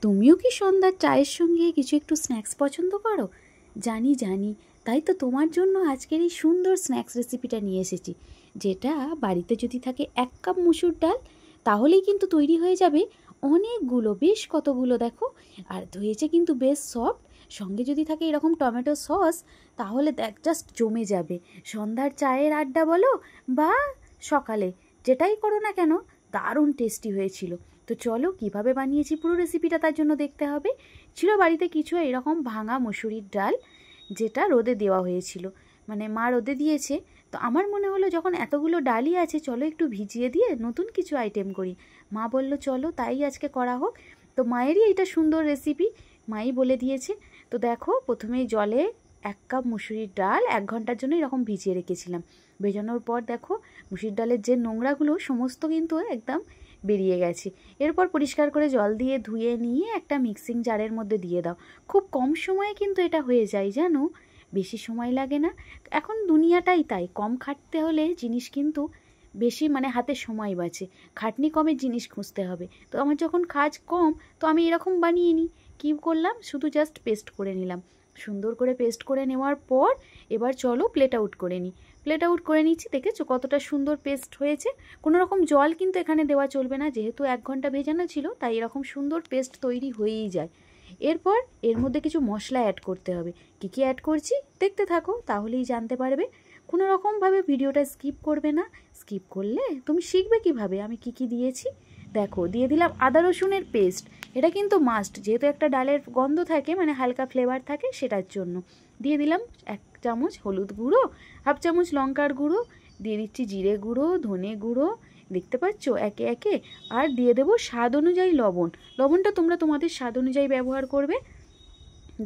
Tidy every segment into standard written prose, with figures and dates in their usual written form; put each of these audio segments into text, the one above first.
তুমিও কি সন্ধ্যার চায়ের সঙ্গে কিছু একটু স্ন্যাক্স পছন্দ করো? জানি জানি, তাই তো তোমার জন্য আজকের এই সুন্দর স্ন্যাক্স রেসিপিটা নিয়ে এসেছি, যেটা বাড়িতে যদি থাকে 1 কাপ মুসুর ডাল, তাহলেই কিন্তু তৈরি হয়ে যাবে অনেকগুলো, বেশ কতগুলো দেখো। আর হয়েছে কিন্তু বেশ সফট। সঙ্গে যদি থাকে এরকম টমেটো সস, তাহলে দেখ জাস্ট জমে যাবে। সন্ধ্যার চায়ের আড্ডা বলো বা সকালে, যেটাই করো না কেন, দারুণ টেস্টি হয়েছিল। তো চলো কিভাবে বানিয়েছি পুরো রেসিপিটা তার জন্য দেখতে হবে। ছিল বাড়িতে কিছু এরকম ভাঙা মসুরির ডাল, যেটা রোদে দেওয়া হয়েছিল, মানে মা রোদে দিয়েছে। তো আমার মনে হলো যখন এতগুলো ডালই আছে, চলো একটু ভিজিয়ে দিয়ে নতুন কিছু আইটেম করি। মা বলল চলো তাই আজকে করা হোক। তো মায়েরই এইটা সুন্দর রেসিপি, মাই বলে দিয়েছে। তো দেখো প্রথমেই জলে 1 কাপ মুসুরির ডাল 1 ঘন্টার জন্য এরকম ভিজিয়ে রেখেছিলাম। ভেজানোর পর দেখো মুসুরির ডালের যে নোংরাগুলো সমস্ত কিন্তু একদম বেরিয়ে গেছে। এরপর পরিষ্কার করে জল দিয়ে ধুয়ে নিয়ে একটা মিক্সিং জারের মধ্যে দিয়ে দাও। খুব কম সময়ে কিন্তু এটা হয়ে যায় জানো, বেশি সময় লাগে না। এখন দুনিয়াটাই তাই, কম খাটতে হলে জিনিস কিন্তু বেশি, মানে হাতে সময় বাঁচে। খাটনি কমের জিনিস খুঁজতে হবে। তো আমার যখন কাজ কম, তো আমি এরকম বানিয়ে নিই। কী করলাম, শুধু জাস্ট পেস্ট করে নিলাম। সুন্দর করে পেস্ট করে নেওয়ার পর এবার চলো প্লেট আউট করে নিই। প্লেট আউট করে নিচ্ছি, দেখেছো কতটা সুন্দর পেস্ট হয়েছে। কোনো রকম জল কিন্তু এখানে দেওয়া চলবে না, যেহেতু 1 ঘন্টা ভেজানো ছিল, তাই এরকম সুন্দর পেস্ট তৈরি হয়েই যায়। এরপর এর মধ্যে কিছু মশলা অ্যাড করতে হবে। কী কী অ্যাড করছি দেখতে থাকো, তাহলেই জানতে পারবে। কোনো রকমভাবে ভিডিওটা স্কিপ করবে না, স্কিপ করলে তুমি শিখবে কিভাবে আমি কি কি দিয়েছি। দেখো দিয়ে দিলাম আদা রসুনের পেস্ট, এটা কিন্তু মাস্ট, যেহেতু একটা ডালের গন্ধ থাকে, মানে হালকা ফ্লেভার থাকে, সেটার জন্য। দিয়ে দিলাম 1 চামচ হলুদ গুঁড়ো, 1/2 চামচ লঙ্কার গুঁড়ো, দিয়ে দিচ্ছি জিরে গুঁড়ো, ধনে গুঁড়ো, দেখতে পাচ্ছ একে একে। আর দিয়ে দেবো স্বাদ অনুযায়ী লবণ। লবণটা তোমরা তোমাদের স্বাদ অনুযায়ী ব্যবহার করবে।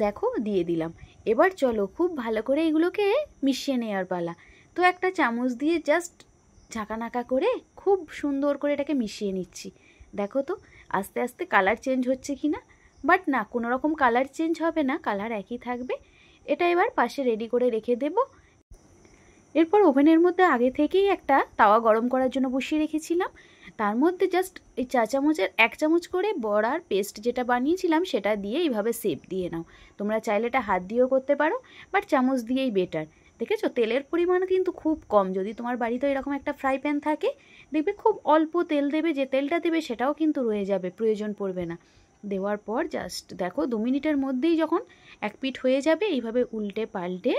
দেখো দিয়ে দিলাম। এবার চলো খুব ভালো করে এগুলোকে মিশিয়ে নেওয়ার পালা। তো একটা চামচ দিয়ে জাস্ট ঝাঁকানাকা করে খুব সুন্দর করে এটাকে মিশিয়ে নিচ্ছি। দেখো তো আস্তে আস্তে কালার চেঞ্জ হচ্ছে কি না। বাট না, কোনো রকম কালার চেঞ্জ হবে না, কালার একই থাকবে। এটা এবার পাশে রেডি করে রেখে দেবো। এরপর ওভেনের মধ্যে আগে থেকেই একটা তাওয়া গরম করার জন্য বসিয়ে রেখেছিলাম। তার মধ্যে জাস্ট এই 4 চামচের 1 চামচ করে বড়ার পেস্ট যেটা বানিয়েছিলাম সেটা দিয়ে এইভাবে শেপ দিয়ে নাও। তোমরা চাইলে এটা হাত দিয়েও করতে পারো, বাট চামচ দিয়েই বেটার। দেখেছো তেলের পরিমাণ কিন্তু খুব কম। যদি তোমার বাড়িতে এরকম একটা ফ্রাই প্যান থাকে, দেখবে খুব অল্প তেল দেবে, যে তেলটা দেবে সেটাও কিন্তু রয়ে যাবে, প্রয়োজন পড়বে না। দেওয়ার পর জাস্ট দেখো 2 মিনিটের মধ্যেই যখন এক পিঠ হয়ে যাবে, এইভাবে উল্টে পাল্টে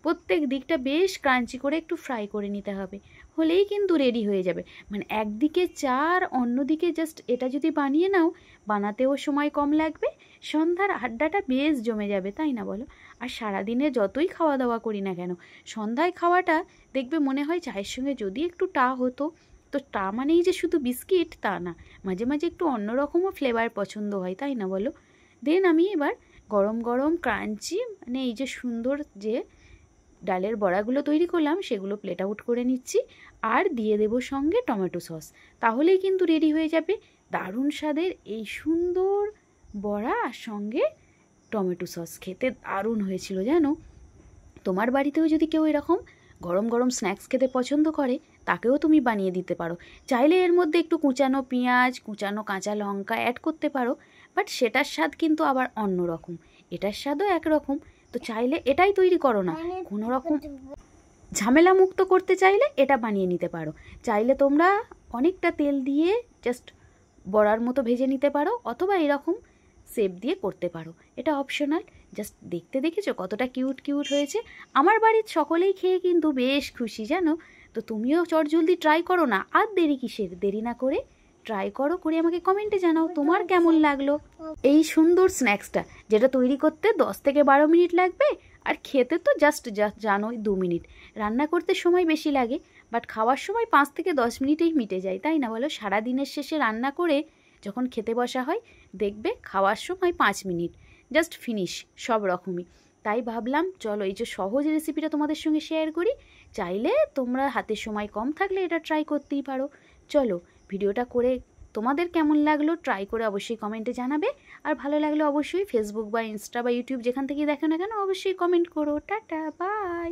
প্রত্যেক দিকটা বেশ ক্রাঞ্চি করে একটু ফ্রাই করে নিতে হবে, হলেই কিন্তু রেডি হয়ে যাবে। মানে একদিকে চার, অন্যদিকে জাস্ট এটা যদি বানিয়ে নাও, বানাতেও সময় কম লাগবে, সন্ধ্যার আড্ডাটা বেশ জমে যাবে, তাই না বলো? আর সারাদিনে যতই খাওয়া দাওয়া করি না কেন, সন্ধ্যায় খাওয়াটা দেখবে মনে হয় চায়ের সঙ্গে যদি একটু টা হতো। তো টা মানেই যে শুধু বিস্কিট তা না, মাঝে মাঝে একটু অন্যরকমও ফ্লেভার পছন্দ হয়, তাই না বলো? দেন আমি এবার গরম গরম ক্রাঞ্চি, মানে এই যে সুন্দর যে ডালের বড়াগুলো তৈরি করলাম, সেগুলো প্লেট আউট করে নিচ্ছি। আর দিয়ে দেবো সঙ্গে টমেটো সস, তাহলেই কিন্তু রেডি হয়ে যাবে দারুণ স্বাদের এই সুন্দর বড়া। আর সঙ্গে টমেটো সস খেতে দারুণ হয়েছিল জানো। তোমার বাড়িতেও যদি কেউ এরকম গরম গরম স্ন্যাক্স খেতে পছন্দ করে, তাকেও তুমি বানিয়ে দিতে পারো। চাইলে এর মধ্যে একটু কুচানো পেঁয়াজ, কুচানো কাঁচা লঙ্কা অ্যাড করতে পারো, বাট সেটার স্বাদ কিন্তু আবার অন্য রকম, এটার স্বাদও একরকম। তো চাইলে এটাই তৈরি করো না, কোনো রকম ঝামেলা মুক্ত করতে চাইলে এটা বানিয়ে নিতে পারো। চাইলে তোমরা অনেকটা তেল দিয়ে জাস্ট বড়ার মতো ভেজে নিতে পারো, অথবা এরকম শেপ দিয়ে করতে পারো, এটা অপশনাল। জাস্ট দেখতে দেখেছো কতটা কিউট কিউট হয়েছে। আমার বাড়ির সকলেই খেয়ে কিন্তু বেশ খুশি জানো। তো তুমিও চটজলদি ট্রাই করো না, আর দেরি কিসের, দেরি না করে ট্রাই করো, করে আমাকে কমেন্টে জানাও তোমার কেমন লাগলো এই সুন্দর স্ন্যাক্সটা, যেটা তৈরি করতে 10 থেকে 12 মিনিট লাগবে, আর খেতে তো জাস্ট জানোই 2 মিনিট। রান্না করতে সময় বেশি লাগে, বাট খাওয়ার সময় 5 থেকে 10 মিনিটেই মিটে যায়, তাই না বলো? সারা দিনের শেষে রান্না করে যখন খেতে বসা হয়, দেখবে খাওয়ার সময় 5 মিনিট, জাস্ট ফিনিশ সব রকমই। তাই ভাবলাম চলো এই যে সহজ রেসিপিটা তোমাদের সঙ্গে শেয়ার করি। চাইলে তোমরা হাতে সময় কম থাকলে এটা ট্রাই করতেই পারো। চলো ভিডিওটা করে তোমাদের কেমন লাগলো ট্রাই করে অবশ্যই কমেন্টে জানাবে। আর ভালো লাগলে অবশ্যই ফেসবুক বা ইনস্টা বা ইউটিউব যেখান থেকেই দেখো না কেন, অবশ্যই কমেন্ট করো। Tata, by.